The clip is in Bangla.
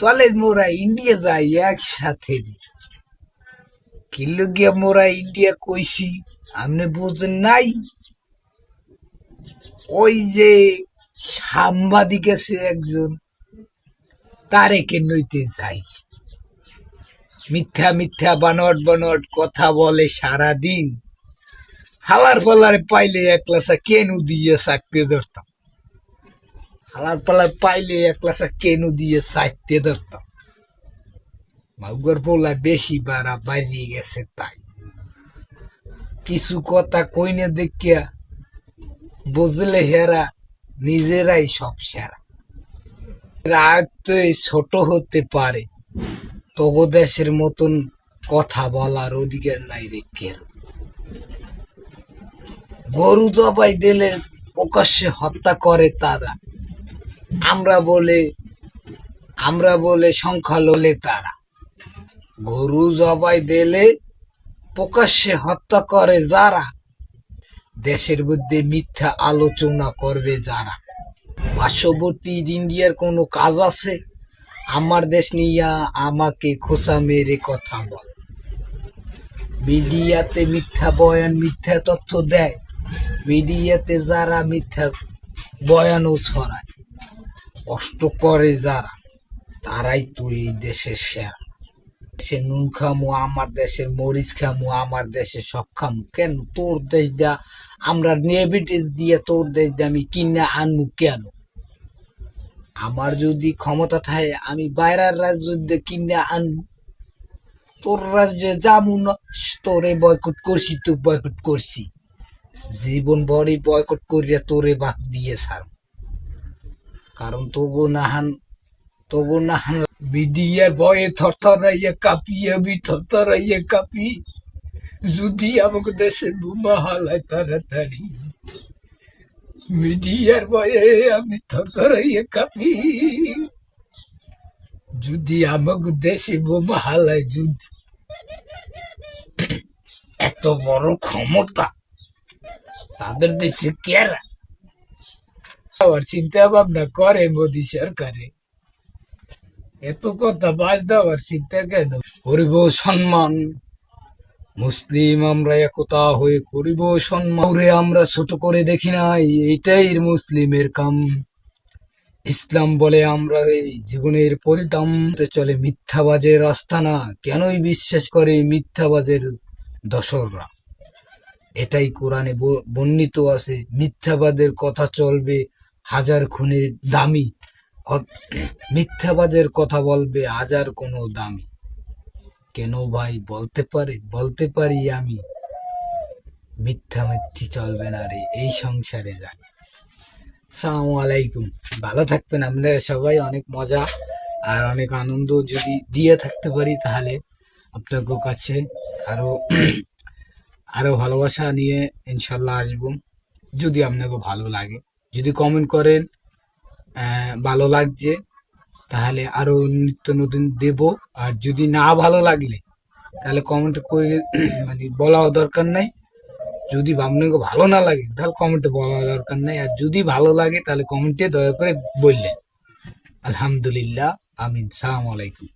চলেন মোরা ইন্ডিয়া যাই একসাথে। কিলো গিয়া মোরা ইন্ডিয়া কইছি, আপনি বুঝেন নাই? ওই যে সাংবাদিক আছে একজন, তারেকে নইতে যাই। মিথ্যা মিথ্যা বানট বানট কথা বলে সারাদিন। হালার পালার পাইলে একলাসা কেনু দিয়ে চাকতে ধরতাম। হালার পালার পাইলে একলাসা কেনু দিয়ে চাকতে ধরতাম। মাউগর পোলা বেশি বাড়া বাইরে গেছে তাই। কিছু কথা কইনে দেখিয়া বুঝলে হেরা নিজেরাই সব সেরা। রাগ তো ছোট হতে পারে, তবু দেশের মতন কথা বলার অধিকার নাই রে কেউ। গরু জবাই দিলে প্রকাশ্যে হত্যা করে তারা, আমরা বলে সংখ্যা ললে তারা। গরু জবাই দিলে প্রকাশ্যে হত্যা করে যারা, দেশের মধ্যে মিথ্যা আলোচনা করবে যারা। পার্শ্ববর্তী ইন্ডিয়ার কোনো কাজ আছে? আমার দেশ নিয়া আমাকে খোসা মেরে কথা বল। মিডিয়াতে মিথ্যা বয়ান মিথ্যা তথ্য দেয়, মিডিয়াতে যারা মিথ্যা বয়ানও ছড়ায়, কষ্ট করে যারা, তারাই তো এই দেশের সেরা। দেশের নুন খামো, আমার দেশের মরিচ খামো, আমার দেশে সব খামো। কেন তোর দেশ দিয়া আমরা নেভিটিস দিয়ে তোর দেশ দিয়ে আমি কিনে আনবো কেন? আমার যদি ক্ষমতা থাকে আমি বাইরের রাজ্য দিয়ে কিনে আনবো। তোর রাজ্যে যাবো না, তোরে বয়কট করছি তো বয়কট করছি, জীবন ভরই বয়কট করিয়া তোরে বাদ দিয়ে ছাড়। কারণ তবু নাহান মিডিয়ার ভয়ে থরথরাইয়া কাঁপি, আমি থরথরাইয়া কাঁপি। যদি আমাকে দেশে বোমা হালায় তাড়াতাড়ি, মিডিয়ার ভয়ে আমি থরথরাইয়া কাঁপি। যদি আমাকে দেশে বোমা হালায়, যদি এত বড় ক্ষমতা তাদের দেশে কেরা আবার চিন্তা ভাবনা করে মোদী সরকারে? এত কথা বাদ দেওয়ার চিন্তা কেন? করিব সম্মান মুসলিম আমরা একতা হয়ে করিব সম্মান। আমরা ছোট করে দেখি নাই, এইটাই মুসলিমের কাম। ইসলাম বলে আমরা এই জীবনের পরিতাম। চলে মিথ্যাবাজের আস্তানা, কেনই বিশ্বাস করে মিথ্যাবাজের দশররা? এটাই কোরআনে বর্ণিত আছে, মিথ্যাবাদের কথা চলবে হাজার খুনে দামি। মিথ্যাবাজের কথা বলবে হাজার কোনো দামি। কেন ভাই বলতে পারি আমি, মিথ্যি চলবে না রে এই সংসারে। জানি। আসসালামু আলাইকুম, ভালো থাকবেন আমরা সবাই। অনেক মজা আর অনেক আনন্দ যদি দিয়ে থাকতে পারি, তাহলে আপনাদের কাছে আরো ভালোবাসা নিয়ে ইনশাল্লাহ আসবো। যদি আপনাকে ভালো লাগে, যদি কমেন্ট করেন ভালো লাগছে, তাহলে আরো নিত্য নতুন দেব। আর যদি না ভালো লাগলে তাহলে কমেন্ট করে মানে বলা দরকার নাই। যদি আপনাকে ভালো না লাগে তাহলে কমেন্টে বলা দরকার নাই। আর যদি ভালো লাগে তাহলে কমেন্টে দয়া করে বললেন। আলহামদুলিল্লাহ, আমিন। সালাম আলাইকুম।